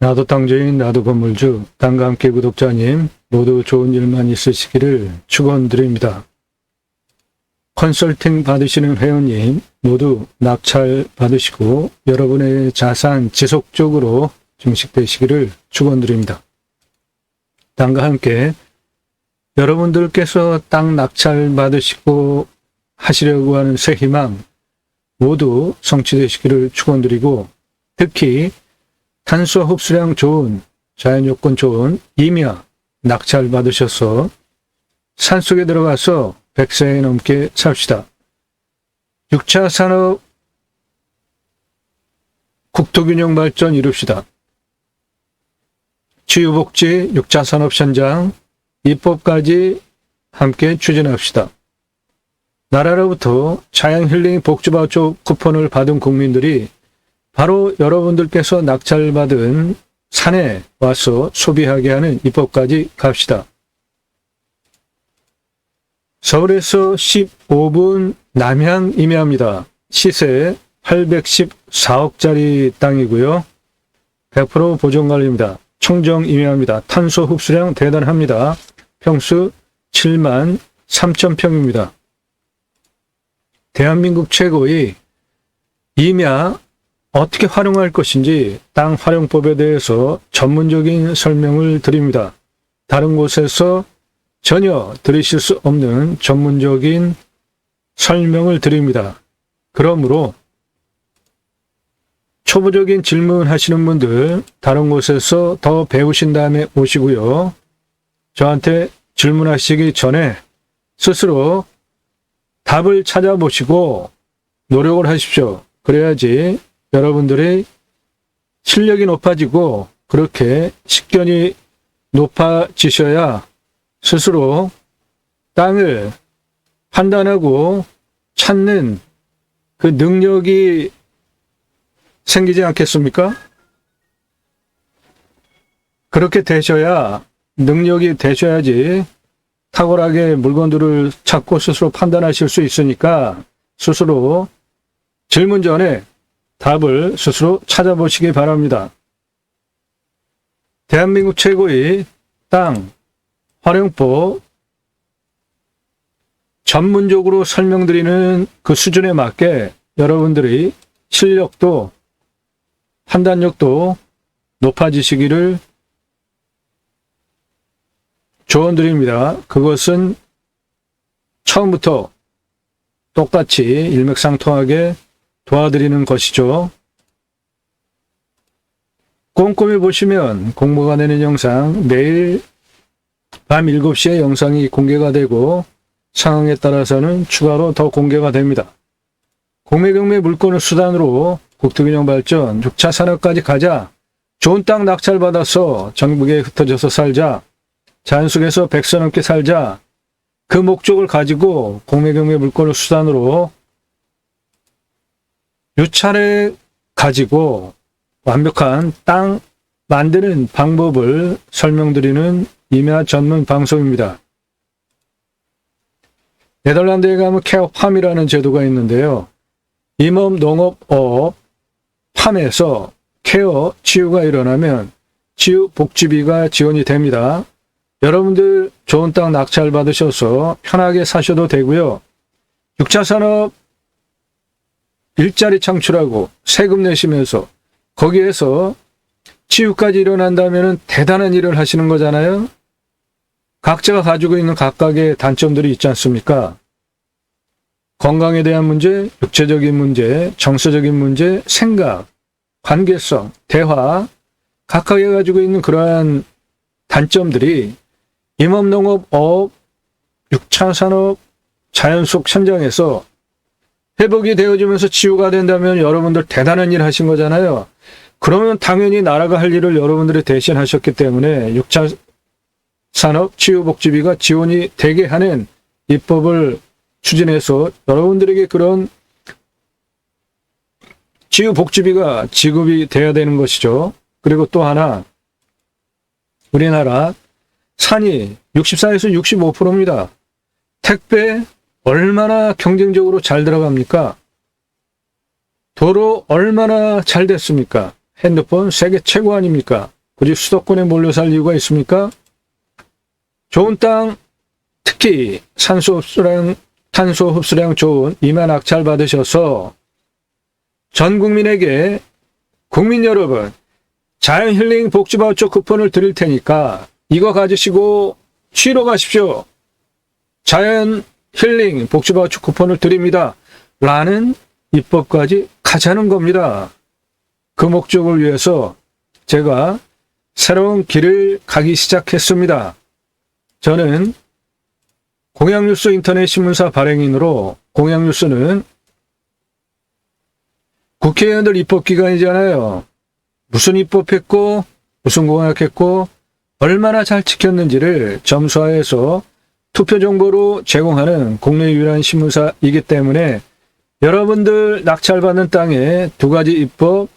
나도 땅주인, 나도 건물주, 땅과 함께 구독자님 모두 좋은 일만 있으시기를 축원드립니다. 컨설팅 받으시는 회원님 모두 낙찰 받으시고 여러분의 자산 지속적으로 증식되시기를 축원드립니다. 땅과 함께 여러분들께서 땅 낙찰 받으시고 하시려고 하는 새 희망 모두 성취되시기를 축원드리고, 특히 탄소 흡수량 좋은, 자연 요건 좋은 임야 낙찰 받으셔서 산속에 들어가서 100세 넘게 삽시다. 6차 산업 국토균형 발전 이룹시다. 치유복지 6차 산업 현장 입법까지 함께 추진합시다. 나라로부터 자연힐링 복지바우처 쿠폰을 받은 국민들이 바로 여러분들께서 낙찰받은 산에 와서 소비하게 하는 입법까지 갑시다. 서울에서 15분 남향 임야입니다. 시세 814억짜리 땅이고요. 100% 보존관리입니다. 청정 임야입니다. 탄소 흡수량 대단합니다. 평수 7만 3천 평입니다. 대한민국 최고의 임야 어떻게 활용할 것인지 땅 활용법에 대해서 전문적인 설명을 드립니다. 다른 곳에서 전혀 들으실 수 없는 전문적인 설명을 드립니다. 그러므로 초보적인 질문하시는 분들 다른 곳에서 더 배우신 다음에 오시고요. 저한테 질문하시기 전에 스스로 답을 찾아보시고 노력을 하십시오. 그래야지 여러분들의 실력이 높아지고, 그렇게 식견이 높아지셔야 스스로 땅을 판단하고 찾는 그 능력이 생기지 않겠습니까? 그렇게 되셔야, 능력이 되셔야지 탁월하게 물건들을 찾고 스스로 판단하실 수 있으니까 스스로 질문 전에 답을 스스로 찾아보시기 바랍니다. 대한민국 최고의 땅 활용법 전문적으로 설명드리는 그 수준에 맞게 여러분들의 실력도 판단력도 높아지시기를 조언드립니다. 그것은 처음부터 똑같이 일맥상통하게 도와드리는 것이죠. 꼼꼼히 보시면 공모가 되는 영상, 매일 밤 7시에 영상이 공개가 되고 상황에 따라서는 추가로 더 공개가 됩니다. 공매경매 물건을 수단으로 국토균형 발전, 6차 산업까지 가자, 좋은 땅 낙찰받아서 전국에 흩어져서 살자, 자연 속에서 100세 넘게 살자, 그 목적을 가지고 공매경매 물건을 수단으로 유찰해 가지고 완벽한 땅 만드는 방법을 설명드리는 임야 전문 방송입니다. 네덜란드에 가면 케어팜이라는 제도가 있는데요. 임업, 농업업, 팜에서 케어, 치유가 일어나면 치유 복지비가 지원이 됩니다. 여러분들 좋은 땅 낙찰 받으셔서 편하게 사셔도 되고요. 6차 산업 일자리 창출하고 세금 내시면서 거기에서 치유까지 일어난다면 대단한 일을 하시는 거잖아요. 각자가 가지고 있는 각각의 단점들이 있지 않습니까? 건강에 대한 문제, 육체적인 문제, 정서적인 문제, 생각, 관계성, 대화, 각각이 가지고 있는 그러한 단점들이 임업, 농업, 어업, 6차 산업, 자연 속 현장에서 회복이 되어지면서 치유가 된다면 여러분들 대단한 일 하신 거잖아요. 그러면 당연히 나라가 할 일을 여러분들이 대신 하셨기 때문에 6차 산업 치유복지비가 지원이 되게 하는 입법을 추진해서 여러분들에게 그런 치유복지비가 지급이 돼야 되는 것이죠. 그리고 또 하나, 우리나라 산이 64에서 65%입니다. 택배 얼마나 경쟁적으로 잘 들어갑니까? 도로 얼마나 잘 됐습니까? 핸드폰 세계 최고 아닙니까? 굳이 수도권에 몰려 살 이유가 있습니까? 좋은 땅, 특히 탄소 흡수량 좋은 임야 낙찰 받으셔서 전 국민에게 국민 여러분 자연 힐링 복지 바우처 쿠폰을 드릴 테니까 이거 가지시고 취로 가십시오. 자연 힐링 복지 바우처 쿠폰을 드립니다. 라는 입법까지 가자는 겁니다. 그 목적을 위해서 제가 새로운 길을 가기 시작했습니다. 저는 공양뉴스 인터넷 신문사 발행인으로, 공양뉴스는 국회의원들 입법기관이잖아요. 무슨 입법했고 무슨 공약했고 얼마나 잘 지켰는지를 점수화해서 투표 정보로 제공하는 국내 유일한 신문사이기 때문에 여러분들 낙찰받는 땅에 두 가지 입법,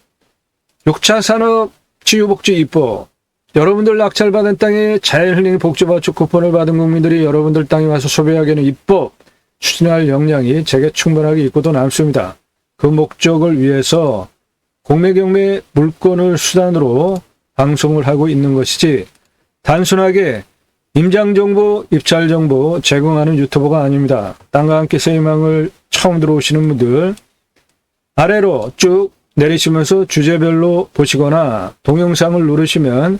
6차 산업 치유복지 입법, 여러분들 낙찰받은 땅에 자연힐링 복지바우처 쿠폰을 받은 국민들이 여러분들 땅에 와서 소비하게 하는 입법 추진할 역량이 제게 충분하게 있고도 남습니다. 그 목적을 위해서 공매경매 물건을 수단으로 방송을 하고 있는 것이지 단순하게 임장정보, 입찰정보 제공하는 유튜버가 아닙니다. 땅과 함께 새 희망을 처음 들어오시는 분들 아래로 쭉 내리시면서 주제별로 보시거나 동영상을 누르시면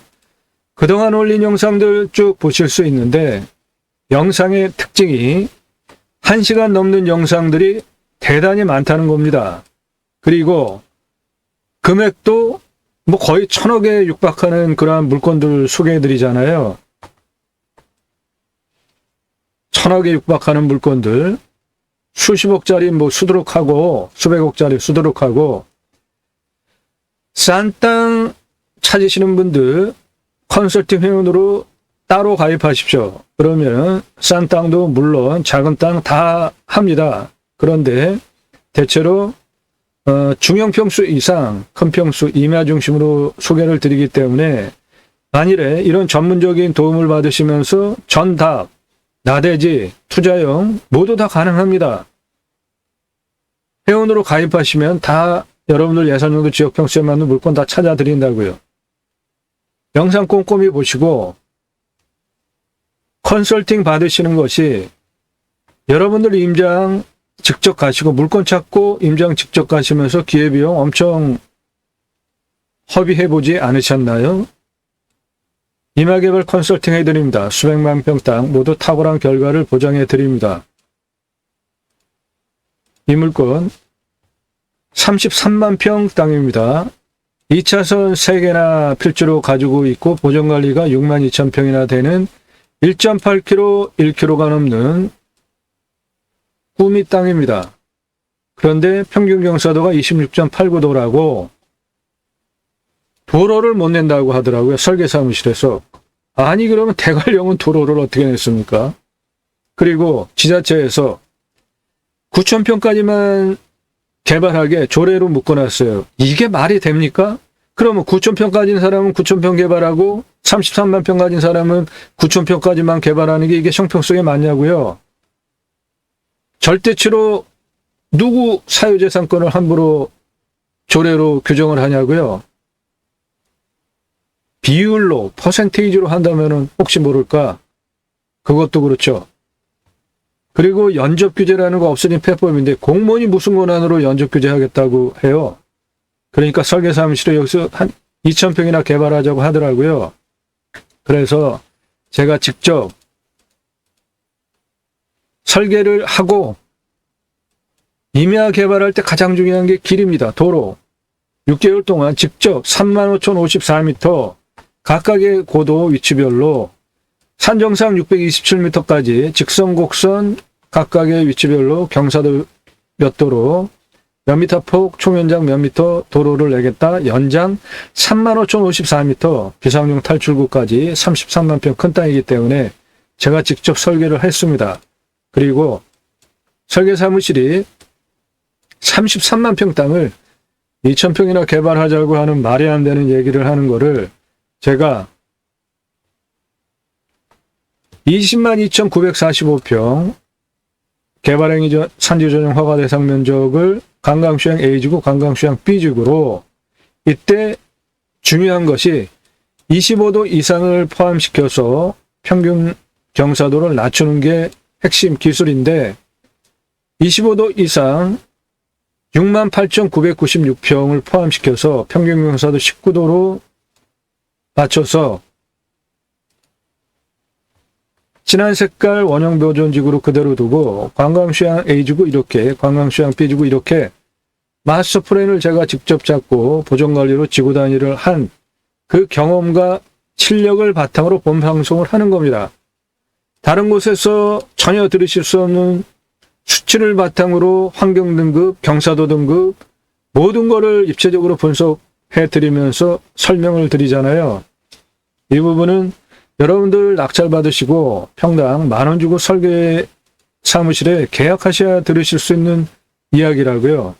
그동안 올린 영상들 쭉 보실 수 있는데 영상의 특징이 1시간 넘는 영상들이 대단히 많다는 겁니다. 그리고 금액도 뭐 거의 1,000억에 육박하는 그러한 물건들 소개해드리잖아요. 1,000억에 육박하는 물건들, 수십억짜리 뭐 수두룩하고 수백억짜리 수두룩하고 싼 땅 찾으시는 분들 컨설팅 회원으로 따로 가입하십시오. 그러면 싼 땅도 물론 작은 땅 다 합니다. 그런데 대체로 중형 평수 이상 큰 평수 임야 중심으로 소개를 드리기 때문에 만일에 이런 전문적인 도움을 받으시면서 전답, 나대지, 투자형 모두 다 가능합니다. 회원으로 가입하시면 다 여러분들 예산용도 지역 평수에 맞는 물건 다 찾아드린다고요. 영상 꼼꼼히 보시고 컨설팅 받으시는 것이 여러분들 임장 직접 가시고 물건 찾고 임장 직접 가시면서 기회비용 엄청 허비해보지 않으셨나요? 임야개발 컨설팅 해드립니다. 수백만 평 땅 모두 탁월한 결과를 보장해드립니다. 이 물건 33만 평 땅입니다. 2차선 3개나 필주로 가지고 있고 보전관리가 6만 2천 평이나 되는 1.8km, 1km가 넘는 꾸미 땅입니다. 그런데 평균 경사도가 26.89도라고 도로를 못 낸다고 하더라고요. 설계사무실에서. 아니 그러면 대관령은 도로를 어떻게 냈습니까? 그리고 지자체에서 9,000평까지만 개발하게 조례로 묶어놨어요. 이게 말이 됩니까? 그러면 9,000평 가진 사람은 9,000평 개발하고 33만 평 가진 사람은 9,000평까지만 개발하는 게 이게 형평성에 맞냐고요. 절대치로 누구 사유재산권을 함부로 조례로 규정을 하냐고요. 비율로 퍼센테이지로 한다면은 혹시 모를까? 그것도 그렇죠. 그리고 연접 규제라는 거 없어진 폐법인데 공무원이 무슨 권한으로 연접 규제하겠다고 해요. 그러니까 설계사무실에 여기서 한 2,000평이나 개발하자고 하더라고요. 그래서 제가 직접 설계를 하고 임야 개발할 때 가장 중요한 게 길입니다. 도로. 6개월 동안 직접 35,054m 각각의 고도 위치별로 산정상 627m까지 직선 곡선 각각의 위치별로 경사도 몇 도로 몇 미터 폭 총연장 몇 미터 도로를 내겠다. 연장 35,054m 비상용 탈출구까지 33만 평 큰 땅이기 때문에 제가 직접 설계를 했습니다. 그리고 설계사무실이 33만 평 땅을 2,000평이나 개발하자고 하는 말이 안 되는 얘기를 하는 거를 제가 202,945평 개발행위 산지조정 허가 대상 면적을 관광수양 A지구, 관광수양 B지구로 이때 중요한 것이 25도 이상을 포함시켜서 평균 경사도를 낮추는 게 핵심 기술인데 25도 이상 68,996평을 포함시켜서 평균 경사도 19도로 맞춰서 진한 색깔 원형 보존지구로 그대로 두고 관광휴양 A지구 이렇게, 관광휴양 B지구 이렇게 마스터 플랜을 제가 직접 잡고 보존관리로 지구 단위를 한 그 경험과 실력을 바탕으로 본 방송을 하는 겁니다. 다른 곳에서 전혀 들으실 수 없는 수치를 바탕으로 환경 등급, 경사도 등급 모든 거를 입체적으로 분석해 드리면서 설명을 드리잖아요. 이 부분은 여러분들 낙찰 받으시고 평당 10,000원 주고 설계 사무실에 계약하셔야 들으실 수 있는 이야기라고요.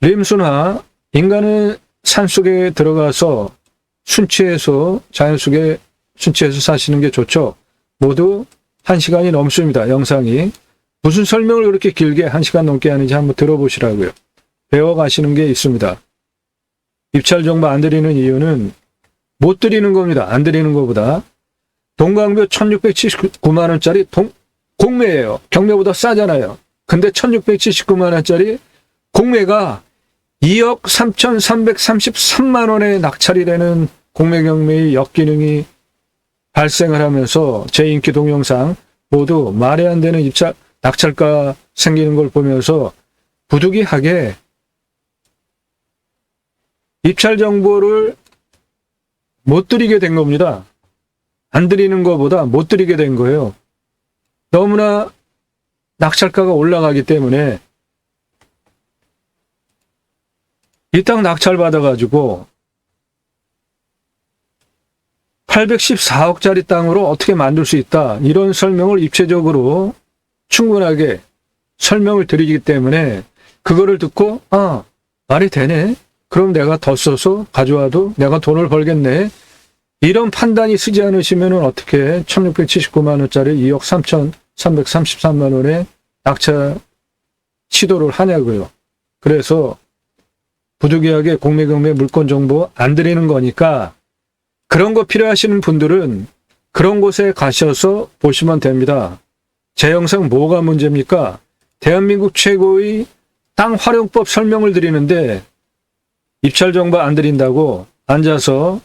림순화, 인간은 산속에 들어가서 순치해서 자연 속에 순치해서 사시는 게 좋죠. 모두 1시간이 넘습니다. 영상이. 무슨 설명을 그렇게 길게 1시간 넘게 하는지 한번 들어보시라고요. 배워가시는 게 있습니다. 입찰 정보 안 드리는 이유는 못 드리는 겁니다. 안 드리는 것보다. 동강뷰 1,679만원짜리 공매예요. 경매보다 싸잖아요. 근데 1,679만원짜리 공매가 2억 3,333만원에 낙찰이 되는 공매 경매의 역기능이 발생을 하면서 제 인기 동영상 모두 말이 안 되는 낙찰가 생기는 걸 보면서 부득이하게 입찰 정보를 못 드리게 된 겁니다. 안 드리는 것보다 못 드리게 된 거예요. 너무나 낙찰가가 올라가기 때문에 이 땅 낙찰 받아가지고 814억짜리 땅으로 어떻게 만들 수 있다. 이런 설명을 입체적으로 충분하게 설명을 드리기 때문에 그거를 듣고 말이 되네. 그럼 내가 더 써서 가져와도 내가 돈을 벌겠네. 이런 판단이 쓰지 않으시면 어떻게 1,679만원짜리 2억 3,333만원에 낙찰 시도를 하냐고요. 그래서 부득이하게 공매 경매 물건 정보 안 드리는 거니까 그런 거 필요하시는 분들은 그런 곳에 가셔서 보시면 됩니다. 제 영상 뭐가 문제입니까? 대한민국 최고의 땅 활용법 설명을 드리는데 입찰 정보 안 드린다고 앉아서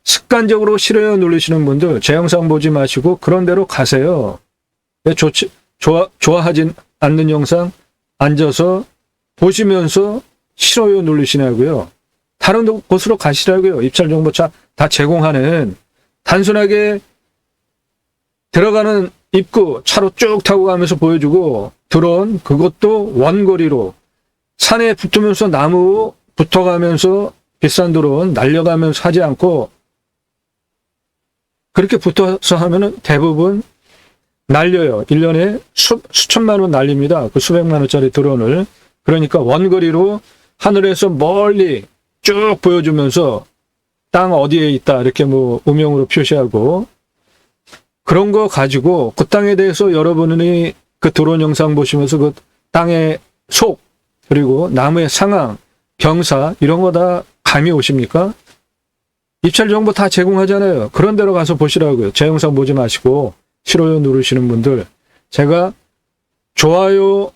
습관적으로 싫어요 누르시는 분들 제 영상 보지 마시고 그런 데로 가세요. 왜 좋아하진 않는 영상 앉아서 보시면서 싫어요 누르시냐고요. 다른 곳으로 가시라고요. 입찰 정보 다 제공하는 단순하게 들어가는 입구 차로 쭉 타고 가면서 보여주고 드론 그것도 원거리로 산에 붙으면서 나무 붙어가면서 비싼 드론 날려가면서 하지 않고 그렇게 붙어서 하면은 대부분 날려요. 1년에 수천만 원 날립니다. 그 수백만 원짜리 드론을. 그러니까 원거리로 하늘에서 멀리 쭉 보여주면서 땅 어디에 있다 이렇게 뭐 음영으로 표시하고 그런 거 가지고 그 땅에 대해서 여러분이 그 드론 영상 보시면서 그 땅의 속 그리고 나무의 상황, 경사 이런 거 다 감이 오십니까? 입찰 정보 다 제공하잖아요. 그런 데로 가서 보시라고요. 제 영상 보지 마시고 싫어요 누르시는 분들 제가 좋아요,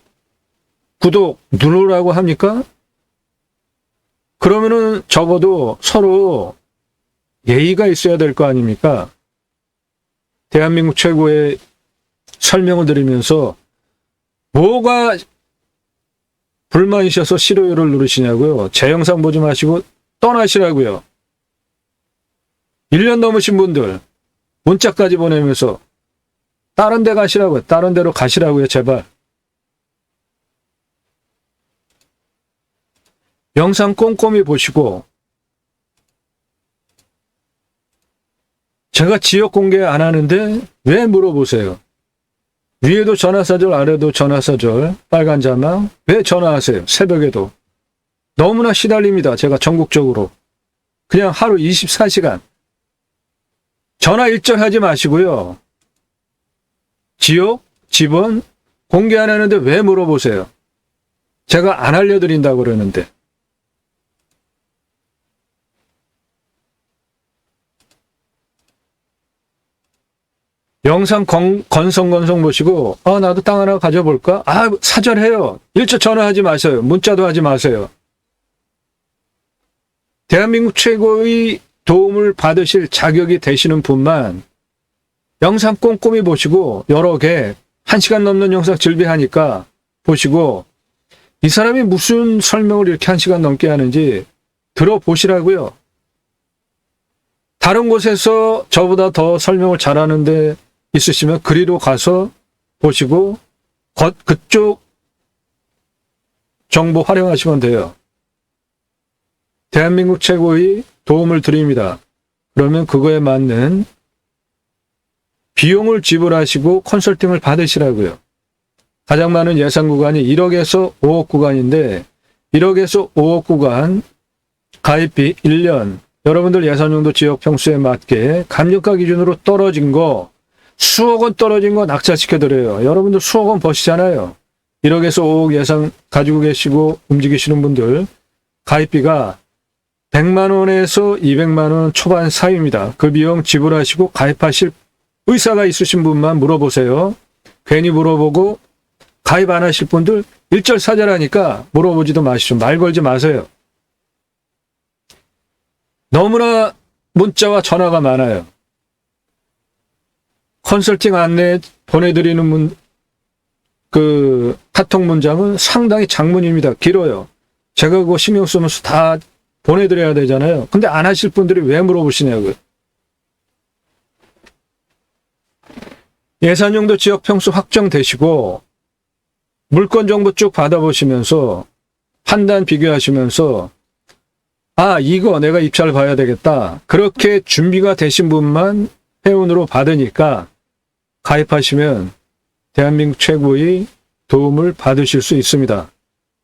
구독 누르라고 합니까? 그러면은 적어도 서로 예의가 있어야 될 거 아닙니까? 대한민국 최고의 설명을 드리면서 뭐가 불만이셔서 싫어요를 누르시냐고요. 제 영상 보지 마시고 떠나시라고요. 1년 넘으신 분들 문자까지 보내면서 다른 데 가시라고요. 다른 데로 가시라고요. 제발. 영상 꼼꼼히 보시고 제가 지역 공개 안 하는데 왜 물어보세요? 위에도 전화사절 아래도 전화사절 빨간 자막 왜 전화하세요? 새벽에도. 너무나 시달립니다. 제가 전국적으로. 그냥 하루 24시간. 전화 일절하지 마시고요. 지역, 집은 공개 안 하는데 왜 물어보세요? 제가 안 알려드린다고 그러는데. 영상 건성건성 보시고 나도 땅 하나 가져볼까? 사절해요. 일절 전화하지 마세요. 문자도 하지 마세요. 대한민국 최고의 도움을 받으실 자격이 되시는 분만 영상 꼼꼼히 보시고 여러 개 1시간 넘는 영상 즐비하니까 보시고 이 사람이 무슨 설명을 이렇게 1시간 넘게 하는지 들어보시라고요. 다른 곳에서 저보다 더 설명을 잘하는데 있으시면 그리로 가서 보시고 그쪽 정보 활용하시면 돼요. 대한민국 최고의 도움을 드립니다. 그러면 그거에 맞는 비용을 지불하시고 컨설팅을 받으시라고요. 가장 많은 예산 구간이 1억에서 5억 구간인데 1억에서 5억 구간 가입비 1년 여러분들 예산용도 지역 평수에 맞게 감정가 기준으로 떨어진 거 수억 원 떨어진 거 낙찰시켜드려요. 여러분들 수억 원 버시잖아요. 1억에서 5억 예산 가지고 계시고 움직이시는 분들 가입비가 100만 원에서 200만 원 초반 사이입니다. 그 비용 지불하시고 가입하실 의사가 있으신 분만 물어보세요. 괜히 물어보고 가입 안 하실 분들 일절사절하니까 물어보지도 마시죠. 말 걸지 마세요. 너무나 문자와 전화가 많아요. 컨설팅 안내 보내드리는 그 카톡 문장은 상당히 장문입니다. 길어요. 제가 그거 신경 쓰면서 다 보내드려야 되잖아요. 근데 안 하실 분들이 왜 물어보시냐고요. 예산용도 지역 평수 확정되시고 물건 정보 쭉 받아보시면서 판단 비교하시면서 이거 내가 입찰 봐야 되겠다. 그렇게 준비가 되신 분만 회원으로 받으니까 가입하시면 대한민국 최고의 도움을 받으실 수 있습니다.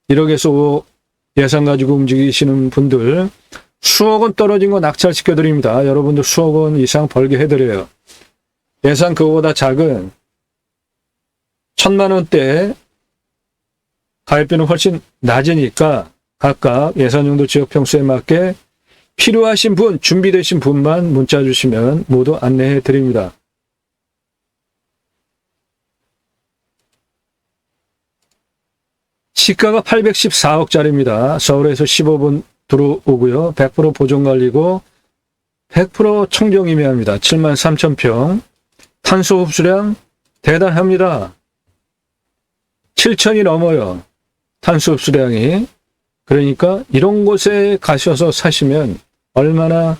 1억에서 5억 예산 가지고 움직이시는 분들 수억 원 떨어진 거 낙찰시켜드립니다. 여러분들 수억 원 이상 벌게 해드려요. 예산 그거보다 작은 1,000만 원대 가입비는 훨씬 낮으니까 각각 예산용도 지역 평수에 맞게 필요하신 분, 준비되신 분만 문자 주시면 모두 안내해 드립니다. 시가가 814억짜리입니다. 서울에서 15분 들어오고요. 100% 보존관리고 100% 청정임야입니다. 73,000평. 탄소 흡수량 대단합니다. 7,000이 넘어요. 탄소 흡수량이. 그러니까 이런 곳에 가셔서 사시면 얼마나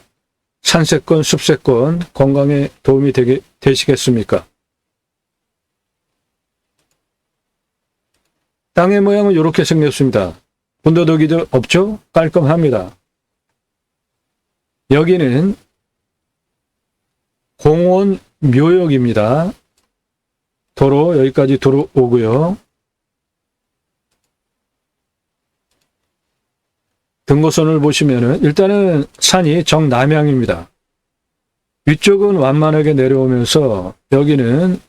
산세권, 숲세권, 건강에 도움이 되시겠습니까? 땅의 모양은 이렇게 생겼습니다. 군더더기도 없죠? 깔끔합니다. 여기는 공원 묘역입니다. 도로 여기까지 들어오고요. 등고선을 보시면은 일단은 산이 정남향입니다. 위쪽은 완만하게 내려오면서 여기는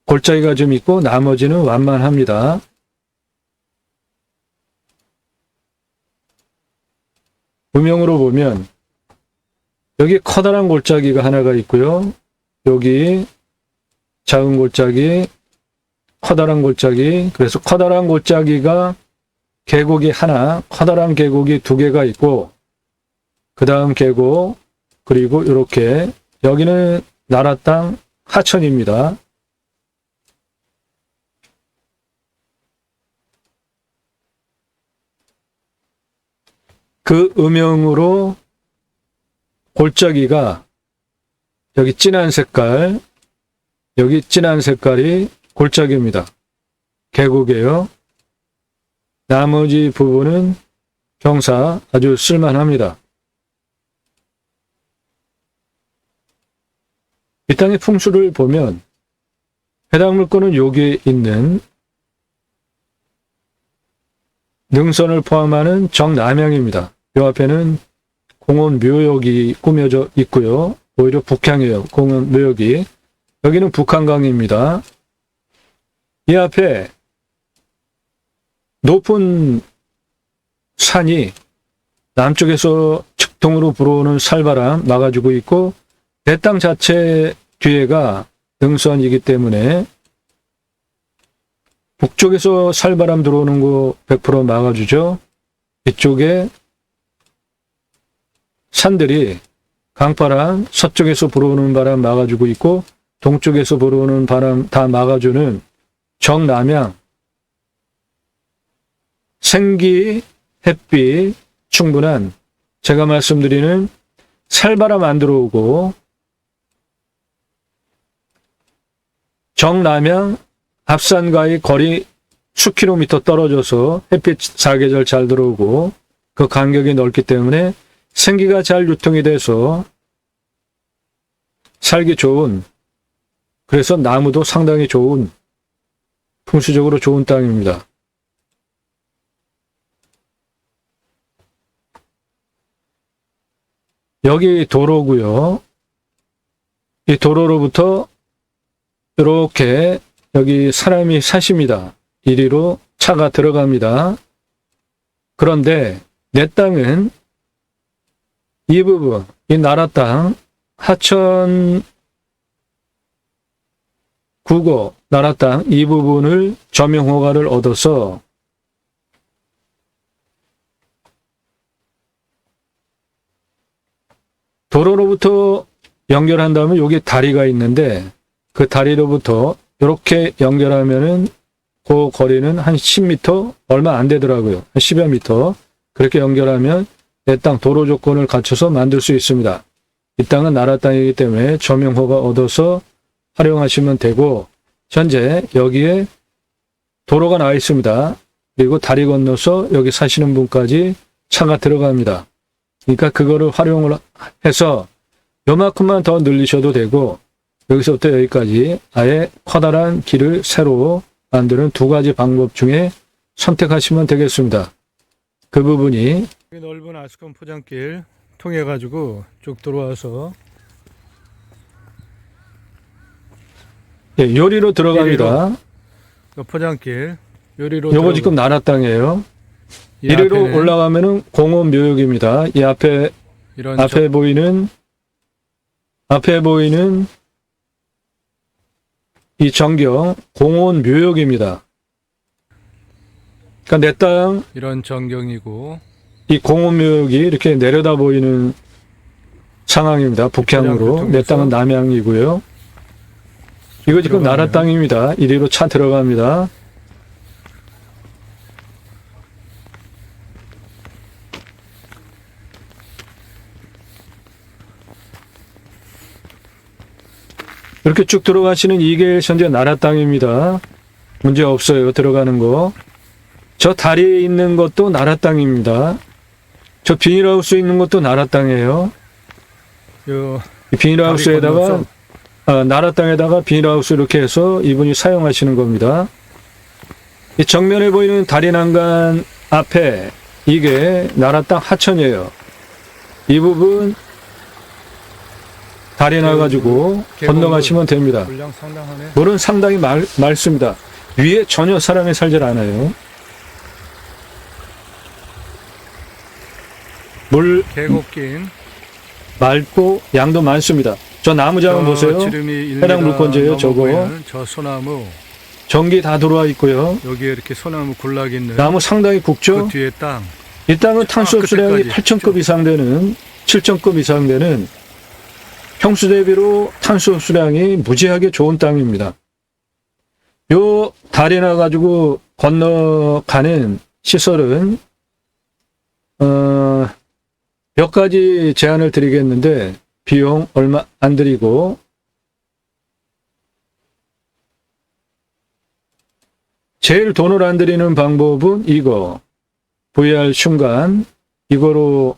골짜기가 좀 있고 나머지는 완만합니다. 음영으로 보면 여기 커다란 골짜기가 하나가 있고요. 여기 작은 골짜기, 커다란 골짜기. 그래서 커다란 골짜기가 계곡이 하나, 커다란 계곡이 2개가 있고 그 다음 계곡, 그리고 이렇게 여기는 나라 땅 하천입니다. 그 음영으로 골짜기가 여기 진한 색깔, 여기 진한 색깔이 골짜기입니다. 계곡이에요. 나머지 부분은 경사 아주 쓸만합니다. 이 땅의 풍수를 보면 해당 물건은 여기에 있는 능선을 포함하는 정남향입니다. 이 앞에는 공원 묘역이 꾸며져 있고요. 오히려 북향이에요. 공원 묘역이. 여기는 북한강입니다. 이 앞에 높은 산이 남쪽에서 측동으로 불어오는 살바람 막아주고 있고 내 땅 자체 뒤에가 능선이기 때문에 북쪽에서 살바람 들어오는 거 100% 막아주죠. 이쪽에 산들이 강바람, 서쪽에서 불어오는 바람 막아주고 있고 동쪽에서 불어오는 바람 다 막아주는 정남향, 생기, 햇빛 충분한 제가 말씀드리는 살바람 안 들어오고 정남향 앞산과의 거리 수킬로미터 떨어져서 햇빛 사계절 잘 들어오고 그 간격이 넓기 때문에 생기가 잘 유통이 돼서 살기 좋은, 그래서 나무도 상당히 좋은, 풍수적으로 좋은 땅입니다. 여기 도로고요. 이 도로로부터 이렇게 여기 사람이 사십니다. 이리로 차가 들어갑니다. 그런데 내 땅은 이 부분, 이 나라 땅, 하천 국어 나라 땅 이 부분을 점용 허가를 얻어서 도로로부터 연결한다면 여기 다리가 있는데 그 다리로부터 이렇게 연결하면은 그 거리는 한 10m 얼마 안 되더라고요. 한 10여 미터. 그렇게 연결하면 내 땅 도로 조건을 갖춰서 만들 수 있습니다. 이 땅은 나라 땅이기 때문에 점용허가 얻어서 활용하시면 되고 현재 여기에 도로가 나와 있습니다. 그리고 다리 건너서 여기 사시는 분까지 차가 들어갑니다. 그러니까 그거를 활용을 해서 요만큼만 더 늘리셔도 되고 여기서부터 여기까지 아예 커다란 길을 새로 만드는 두 가지 방법 중에 선택하시면 되겠습니다. 그 부분이 넓은 아스콘 포장길 통해 가지고 쭉 들어와서 요리로 들어갑니다. 포장길 요리로 요거 지금 나라 땅이에요. 이리로 올라가면은 공원 묘역입니다. 이 앞에 보이는 이 전경 공원 묘역입니다. 그러니까 내 땅 이런 전경이고 이 공원 묘역이 이렇게 내려다 보이는 상황입니다. 북향으로. 내 땅은 남향이고요. 이거 지금 나라 땅입니다. 이리로 차 들어갑니다. 이렇게 쭉 들어가시는 이게 현재 나라 땅입니다. 문제 없어요. 들어가는 거. 저 다리에 있는 것도 나라 땅입니다. 저 비닐하우스 있는 것도 나라 땅이에요. 이 비닐하우스에다가 나라 땅에다가 비닐하우스 이렇게 해서 이분이 사용하시는 겁니다. 이 정면에 보이는 다리 난간 앞에 이게 나라 땅 하천이에요. 이 부분 다리 나가지고 건너가시면 됩니다. 물은 상당히 맑습니다. 위에 전혀 사람이 살질 않아요. 물 계곡긴 맑고 양도 많습니다. 저 나무장은 보세요. 해당 물건지예요. 저거. 저 소나무 전기 다 들어와 있고요. 여기에 이렇게 소나무 군락 있는 나무 상당히 굵죠. 그 뒤에 땅. 이 땅은 탄소 흡수량이 8,000급 이상 되는 7,000급 이상 되는 평수 대비로 탄소 흡수량이 무지하게 좋은 땅입니다. 요 다리 나가지고 건너가는 시설은 몇 가지 제안을 드리겠는데 비용 얼마 안 들이고 제일 돈을 안 들이는 방법은 이거 VR 흉간 이거로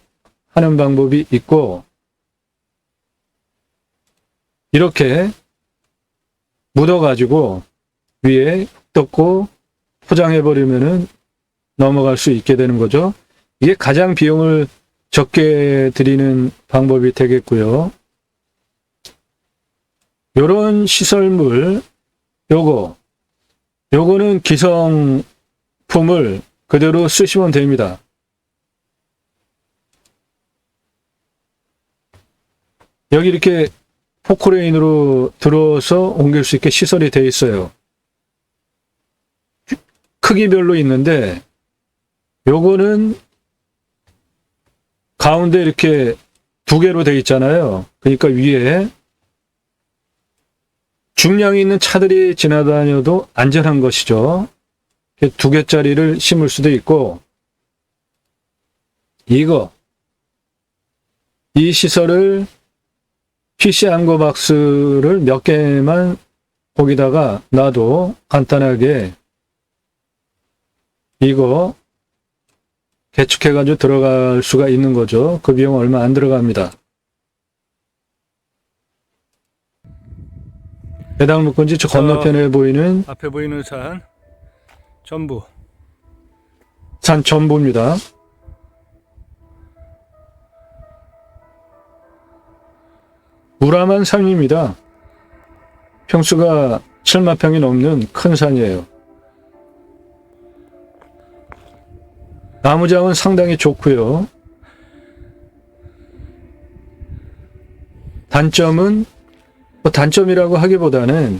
하는 방법이 있고 이렇게 묻어가지고 위에 덮고 포장해버리면은 넘어갈 수 있게 되는 거죠. 이게 가장 비용을 적게 들이는 방법이 되겠고요. 요런 시설물, 요거는 기성품을 그대로 쓰시면 됩니다. 여기 이렇게 포크레인으로 들어서 옮길 수 있게 시설이 되어 있어요. 크기별로 있는데 요거는 가운데 이렇게 두 개로 되어 있잖아요. 그러니까 위에 중량이 있는 차들이 지나다녀도 안전한 것이죠. 두 개짜리를 심을 수도 있고, 이 시설을 PC 암거 박스를 몇 개만 거기다가 놔도 간단하게 이거 개축해가지고 들어갈 수가 있는 거죠. 그 비용 얼마 안 들어갑니다. 해당 물건지 저 건너편에 보이는 앞에 보이는 산 전부 산 전부입니다. 우람한 산입니다. 평수가 7만 평이 넘는 큰 산이에요. 나무장은 상당히 좋고요. 단점은 단점이라고 하기보다는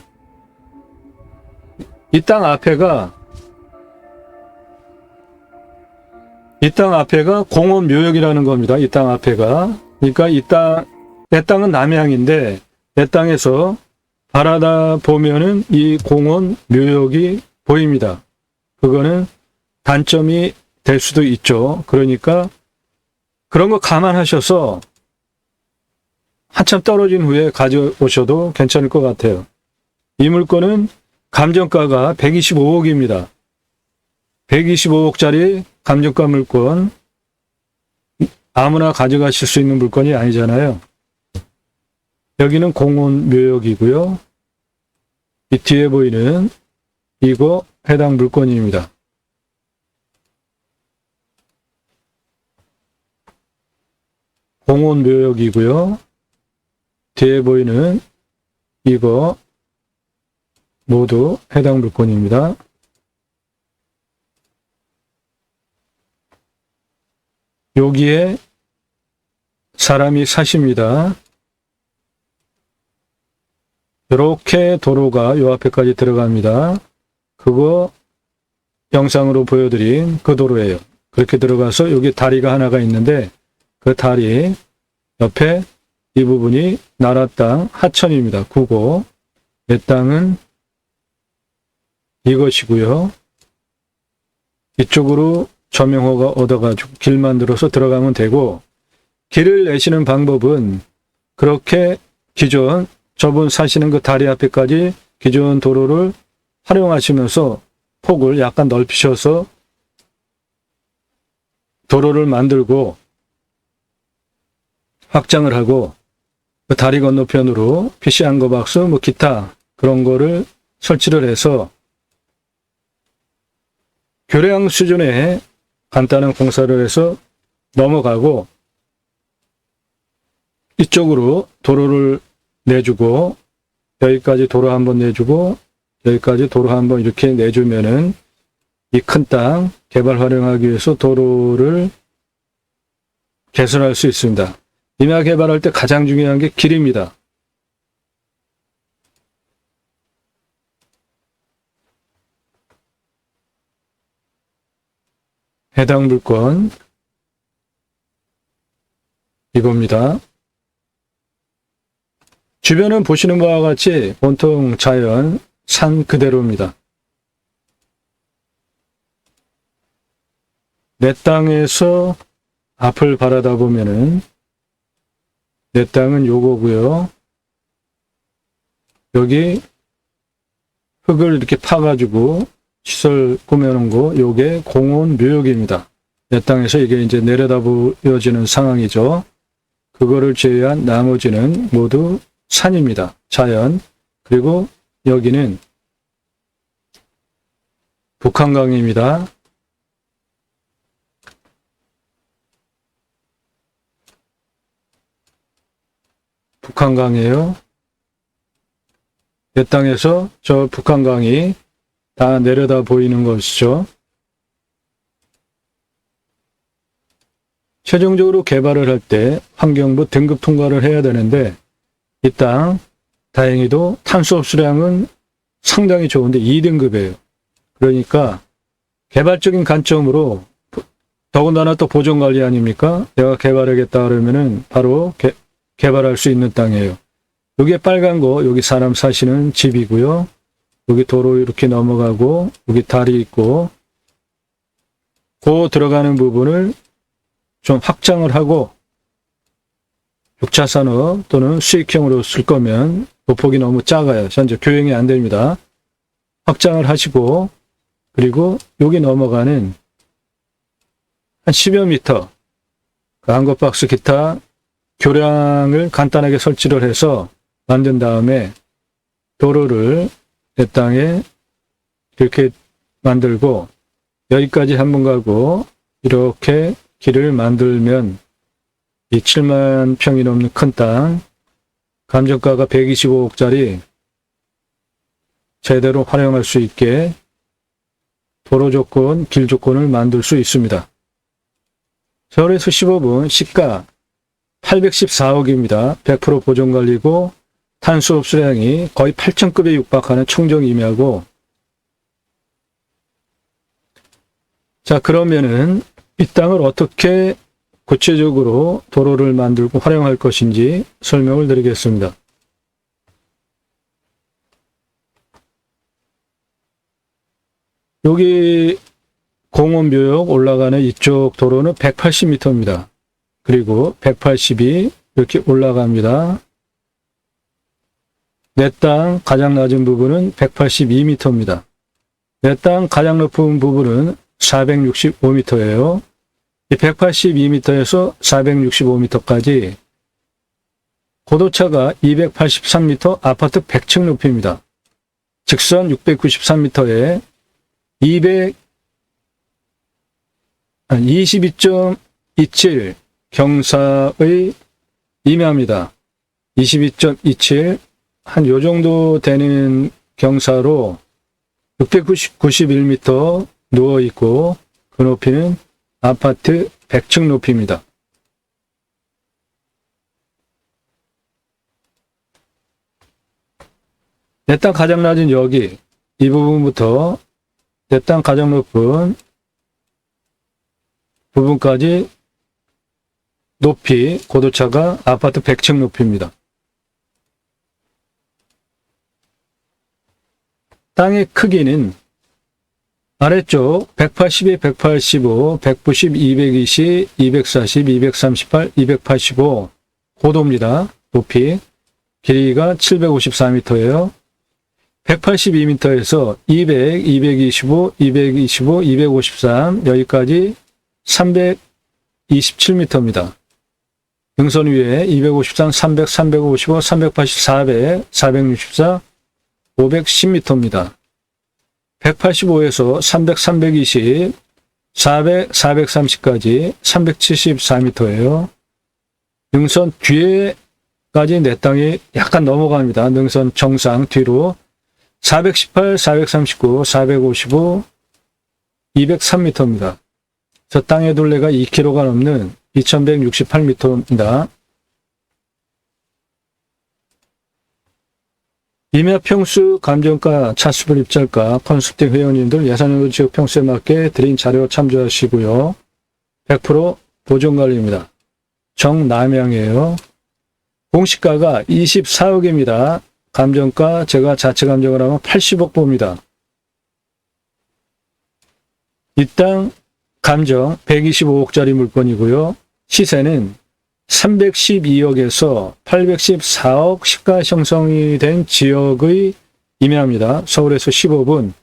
이 땅 앞에가 공원 묘역이라는 겁니다. 이 땅 앞에가. 그러니까 내 땅은 남해안인데 내 땅에서 바라다 보면은 이 공원 묘역이 보입니다. 그거는 단점이 될 수도 있죠. 그러니까 그런 거 감안하셔서 한참 떨어진 후에 가져오셔도 괜찮을 것 같아요. 이 물건은 감정가가 125억입니다. 125억짜리 감정가 물건 아무나 가져가실 수 있는 물건이 아니잖아요. 여기는 공원 묘역이고요. 이 뒤에 보이는 이거 해당 물건입니다. 공원 묘역이고요. 뒤에 보이는 이거 모두 해당 물건입니다. 여기에 사람이 사십니다. 이렇게 도로가 요 앞에까지 들어갑니다. 그거 영상으로 보여드린 그 도로예요. 그렇게 들어가서 여기 다리가 하나가 있는데 그 다리 옆에 이 부분이 나라 땅 하천입니다. 구고. 내 땅은 이것이고요. 이쪽으로 저명호가 얻어가지고 길 만들어서 들어가면 되고, 길을 내시는 방법은 그렇게 기존 저분 사시는 그 다리 앞에까지 기존 도로를 활용하시면서 폭을 약간 넓히셔서 도로를 만들고 확장을 하고 그 다리 건너편으로 PC 암거 박스 뭐 기타 그런 거를 설치를 해서 교량 수준의 간단한 공사를 해서 넘어가고 이쪽으로 도로를 내주고 여기까지 도로 한번 내주고 여기까지 도로 한번 이렇게 내주면은 이 큰 땅 개발 활용하기 위해서 도로를 개선할 수 있습니다. 임야 개발할 때 가장 중요한 게 길입니다. 해당 물건 이겁니다. 주변은 보시는 바와 같이 온통 자연, 산 그대로입니다. 내 땅에서 앞을 바라다 보면은 내 땅은 요거고요. 여기 흙을 이렇게 파가지고 시설 꾸며놓은 거, 요게 공원 묘역입니다. 내 땅에서 이게 이제 내려다 보여지는 상황이죠. 그거를 제외한 나머지는 모두 산입니다. 자연. 그리고 여기는 북한강입니다. 북한강이에요. 내 땅에서 저 북한강이 다 내려다 보이는 것이죠. 최종적으로 개발을 할 때 환경부 등급 통과를 해야 되는데 이 땅 다행히도 탄소 흡수량은 상당히 좋은데 2등급이에요. 그러니까 개발적인 관점으로 더군다나 또 보존관리 아닙니까? 내가 개발하겠다 그러면은 바로 개발할 수 있는 땅이에요. 여기 빨간 거 여기 사람 사시는 집이고요. 여기 도로 이렇게 넘어가고 여기 다리 있고 그 들어가는 부분을 좀 확장을 하고 6차 산업 또는 수익형으로 쓸 거면 보폭이 너무 작아요. 현재 교행이 안 됩니다. 확장을 하시고 그리고 여기 넘어가는 한 10여 미터 그 한국박스 기타 교량을 간단하게 설치를 해서 만든 다음에 도로를 내 땅에 이렇게 만들고 여기까지 한번 가고 이렇게 길을 만들면 이 7만 평이 넘는 큰 땅 감정가가 125억짜리 제대로 활용할 수 있게 도로 조건, 길 조건을 만들 수 있습니다. 서울에서 15분 시가 814억입니다. 100% 보존관리고 탄소 흡수량이 거의 8,000급에 육박하는 청정임야고 자 그러면은 이 땅을 어떻게 구체적으로 도로를 만들고 활용할 것인지 설명을 드리겠습니다. 여기 공원묘역 올라가는 이쪽 도로는 180m입니다. 그리고 180이 이렇게 올라갑니다. 내 땅 가장 낮은 부분은 182m입니다. 내 땅 가장 높은 부분은 465m예요. 이 182m에서 465m까지 고도차가 283m 아파트 100층 높이입니다. 직선 693m에 22.27 경사의 임야입니다. 22.27 한 요 정도 되는 경사로 691m 누워 있고 그 높이는 아파트 100층 높이입니다. 내 땅 가장 낮은 여기 이 부분부터 내 땅 가장 높은 부분까지 높이 고도차가 아파트 100층 높이입니다. 땅의 크기는 아래쪽 182, 185, 190, 220, 240, 238, 285 고도입니다. 높이. 길이가 754m예요. 182m에서 200, 225, 225, 253 여기까지 327m입니다. 등선 위에 253, 300, 355, 380, 400, 464, 510m입니다. 185에서 300, 320, 400, 430까지 374m예요. 능선 뒤에까지 내 땅이 약간 넘어갑니다. 능선 정상 뒤로 418, 439, 455, 203m입니다. 저 땅의 둘레가 2km가 넘는 2168m입니다. 임야 평수, 감정가, 차수별 입찰가, 컨설팅 회원님들 예산연도 지역 평수에 맞게 드린 자료 참조하시고요. 100% 보존관리입니다. 정남향이에요. 공시가가 24억입니다. 감정가 제가 자체 감정을 하면 80억 봅니다. 이 땅 감정 125억짜리 물건이고요. 시세는 312억에서 814억 시가 형성이 된 지역의 임야입니다. 서울에서 15분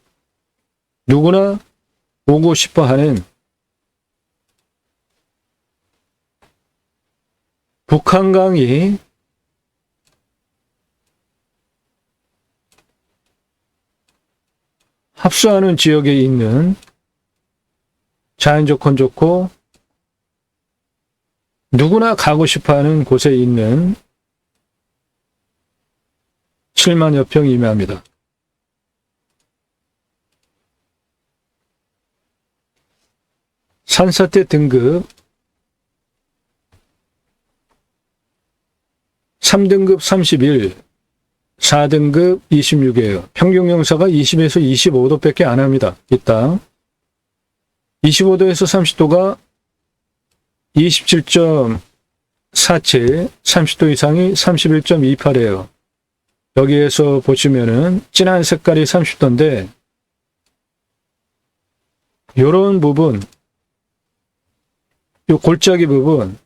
누구나 오고 싶어 하는 북한강이 합수하는 지역에 있는 자연 조건 좋고 누구나 가고 싶어하는 곳에 있는 7만여 평 임야입니다. 산사태 등급 3등급 31, 4등급 26이에요. 평균 경사가 20에서 25도밖에 안 합니다. 이 땅. 25도에서 30도가 27.47, 30도 이상이 31.28이에요. 여기에서 보시면은 진한 색깔이 30도인데 요런 부분, 요 골짜기 부분,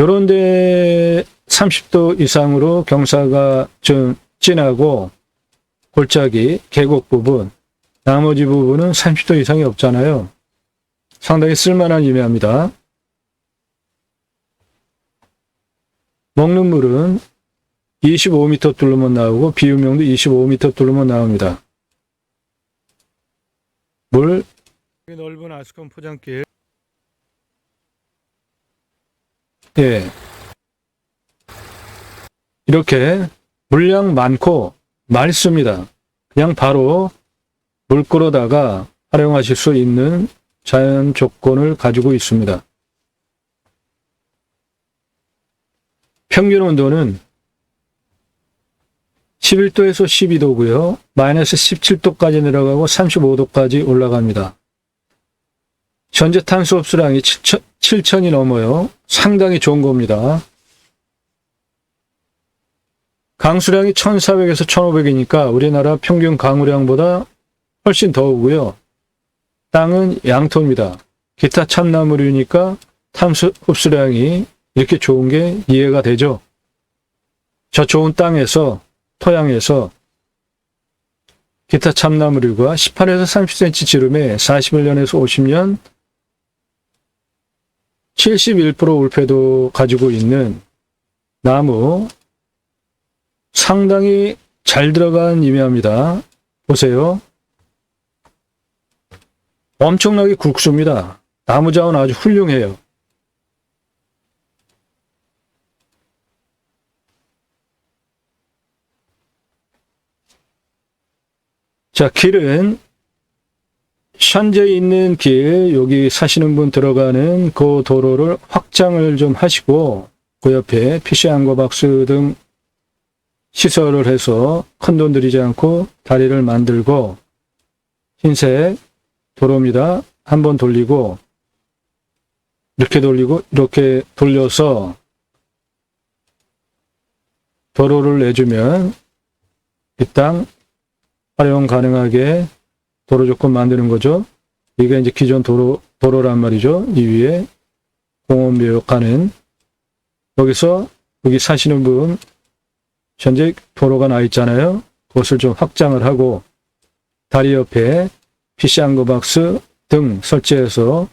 요런 데 30도 이상으로 경사가 좀 진하고 골짜기, 계곡 부분, 나머지 부분은 30도 이상이 없잖아요. 상당히 쓸만한 임야입니다. 먹는 물은 25m 뚫으면 나오고 비유명도 25m 뚫으면 나옵니다. 물 넓은 아스콘 포장길. 예. 이렇게 물량 많고 맑습니다. 그냥 바로 물 끌어다가 활용하실 수 있는 자연 조건을 가지고 있습니다. 평균 온도는 11도에서 12도고요. 마이너스 17도까지 내려가고 35도까지 올라갑니다. 현재 탄소 흡수량이 7천이 넘어요. 상당히 좋은 겁니다. 강수량이 1400에서 1500이니까 우리나라 평균 강우량보다 훨씬 더 오고요. 땅은 양토입니다. 기타 참나무류니까 탄소 흡수량이 이렇게 좋은 게 이해가 되죠. 저 좋은 땅에서, 토양에서 기타 참나무류가 18에서 30cm 지름에 41년에서 50년 71% 울패도 가지고 있는 나무, 상당히 잘 들어간 임야입니다. 보세요. 엄청나게 굵습니다. 나무 자원 아주 훌륭해요. 자, 길은 현재 있는 길, 여기 사시는 분 들어가는 그 도로를 확장을 좀 하시고 그 옆에 PC 앙거박스 등 시설을 해서 큰돈 들이지 않고 다리를 만들고 흰색 도로입니다. 한번 돌리고 이렇게 돌리고 이렇게 돌려서 도로를 내주면 이 땅 활용 가능하게 도로 조건 만드는 거죠. 이게 이제 기존 도로란 말이죠. 이 위에 공원묘역 가는 여기서 여기 사시는 분 현재 도로가 나 있잖아요. 그것을 좀 확장을 하고 다리 옆에 PC 앙거박스 등 설치해서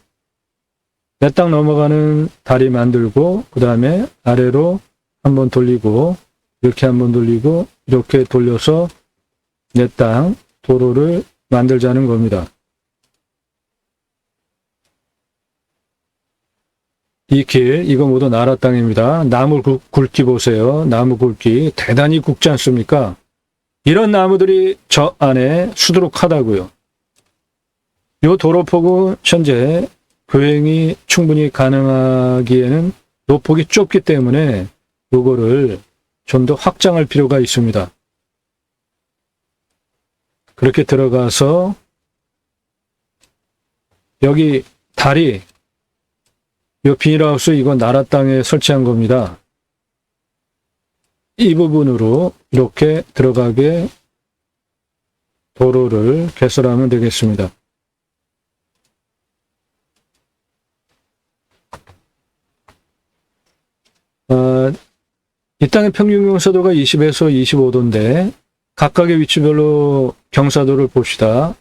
내 땅 넘어가는 다리 만들고 그 다음에 아래로 한번 돌리고 이렇게 한번 돌리고 이렇게 돌려서 내 땅 도로를 만들자는 겁니다. 이 길, 이거 모두 나라 땅입니다. 나무 굵기 보세요. 나무 굵기 대단히 굵지 않습니까? 이런 나무들이 저 안에 수두룩하다고요. 이 도로폭은 현재 교행이 충분히 가능하기에는 노폭이 좁기 때문에 이거를 좀 더 확장할 필요가 있습니다. 그렇게 들어가서 여기 다리, 이 비닐하우스 이거 나라 땅에 설치한 겁니다. 이 부분으로 이렇게 들어가게 도로를 개설하면 되겠습니다. 이 땅의 평균 경사도가 20에서 25도인데 각각의 위치별로 경사도를 봅시다.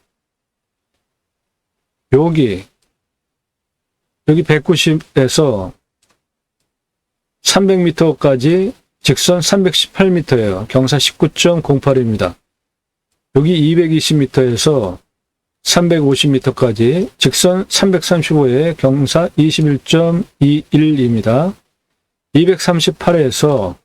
여기 190에서 300m까지 직선 318m예요. 경사 19.08입니다. 여기 220m에서 350m까지 직선 335에 경사 21.21입니다. 238에서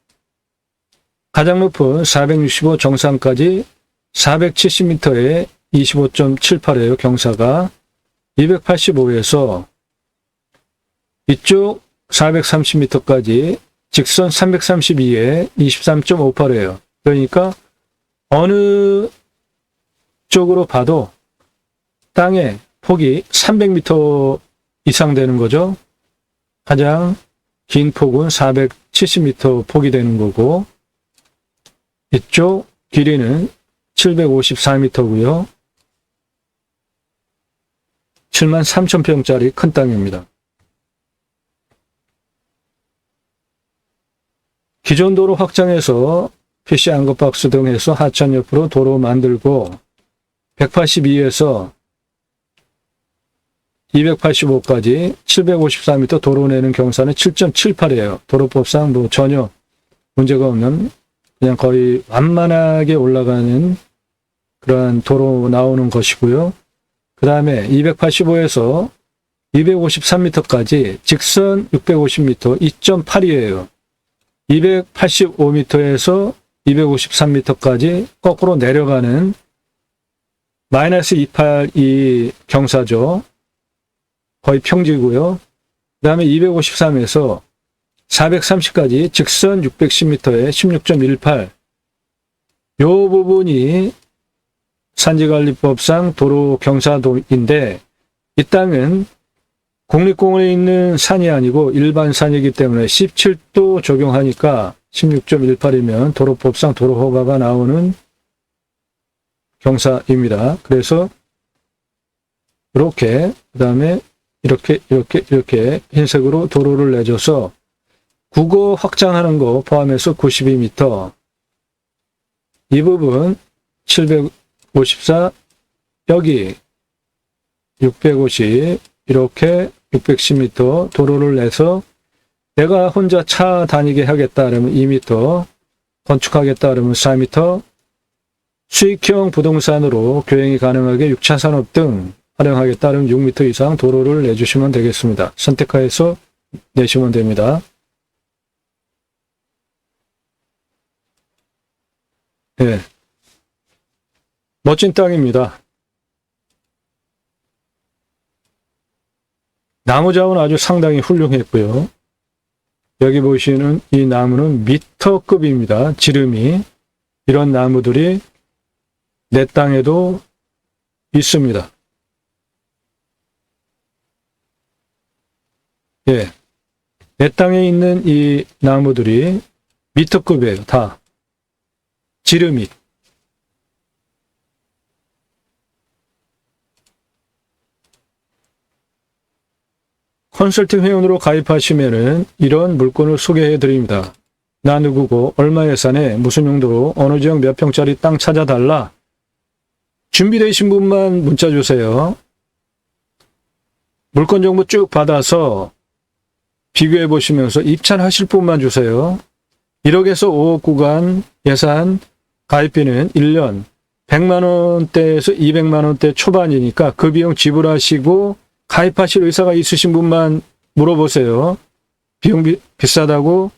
가장 높은 465 정상까지 470m에 25.78이에요. 경사가 285에서 이쪽 430m까지 직선 332에 23.58이에요. 그러니까 어느 쪽으로 봐도 땅의 폭이 300m 이상 되는 거죠. 가장 긴 폭은 470m 폭이 되는 거고, 이쪽 길이는 754m고요. 73,000평짜리 큰 땅입니다. 기존 도로 확장해서 PC 안것박스 등 해서 하천 옆으로 도로 만들고 182에서 285까지 754m 도로 내는 경사는 7.78이에요. 도로법상 뭐 전혀 문제가 없는, 그냥 거의 완만하게 올라가는 그러한 도로 나오는 것이고요. 그 다음에 285에서 253m까지 직선 650m 2.8이에요. 285m에서 253m까지 거꾸로 내려가는 마이너스 282 경사죠. 거의 평지고요. 그 다음에 253에서 430까지 직선 610m에 16.18. 요 부분이 산지관리법상 도로 경사도인데, 이 땅은 국립공원에 있는 산이 아니고 일반 산이기 때문에 17도 적용하니까 16.18이면 도로법상 도로 허가가 나오는 경사입니다. 그래서 이렇게, 그 다음에 이렇게 흰색으로 도로를 내줘서 국어 확장하는 거 포함해서 92m, 이 부분 754, 여기 650, 이렇게 610m 도로를 내서 내가 혼자 차 다니게 하겠다 그러면 2m, 건축하겠다 그러면 4m, 수익형 부동산으로 교행이 가능하게 6차 산업 등 활용하겠다 그러면 6m 이상 도로를 내주시면 되겠습니다. 선택하여서 내시면 됩니다. 네. 멋진 땅입니다. 나무 자원 아주 상당히 훌륭했고요. 여기 보시는 이 나무는 미터급입니다. 지름이. 이런 나무들이 내 땅에도 있습니다. 예. 내 땅에 있는 이 나무들이 미터급이에요. 다. 지름이. 컨설팅 회원으로 가입하시면은 이런 물건을 소개해 드립니다. 나 누구고 얼마 예산에 무슨 용도로 어느 지역 몇 평짜리 땅 찾아달라. 준비되신 분만 문자 주세요. 물건 정보 쭉 받아서 비교해 보시면서 입찰하실 분만 주세요. 1억에서 5억 구간 예산 가입비는 1년 100만 원대에서 200만 원대 초반이니까 그 비용 지불하시고 가입하실 의사가 있으신 분만 물어보세요. 비용 비싸다고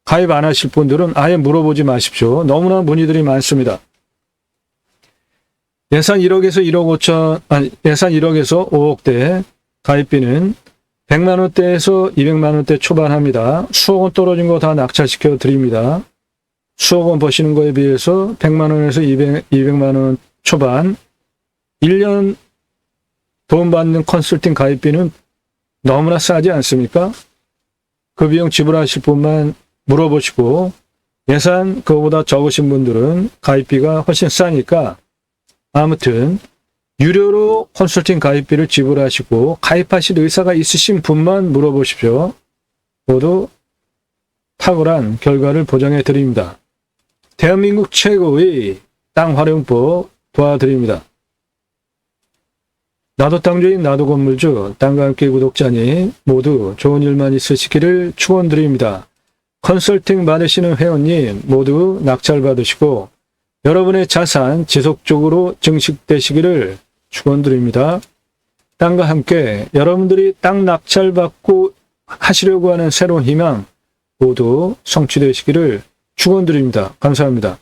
가입 안 하실 분들은 아예 물어보지 마십시오. 너무나 문의들이 많습니다. 예산 1억에서 1억 5천, 예산 1억에서 5억대 가입비는 100만 원대에서 200만 원대 초반합니다. 수억 원 떨어진 거 다 낙찰시켜 드립니다. 수억 원 버시는 거에 비해서 100만 원에서 200만 원 초반, 1년 돈 받는 컨설팅 가입비는 너무나 싸지 않습니까? 그 비용 지불하실 분만 물어보시고, 예산 그거보다 적으신 분들은 가입비가 훨씬 싸니까 아무튼 유료로 컨설팅 가입비를 지불하시고 가입하실 의사가 있으신 분만 물어보십시오. 모두 탁월한 결과를 보장해 드립니다. 대한민국 최고의 땅 활용법 도와드립니다. 나도 땅주인 나도 건물주 땅과 함께 구독자님 모두 좋은 일만 있으시기를 축원드립니다. 컨설팅 받으시는 회원님 모두 낙찰 받으시고 여러분의 자산 지속적으로 증식되시기를 축원드립니다. 땅과 함께 여러분들이 땅 낙찰 받고 하시려고 하는 새로운 희망 모두 성취되시기를 축원드립니다. 감사합니다.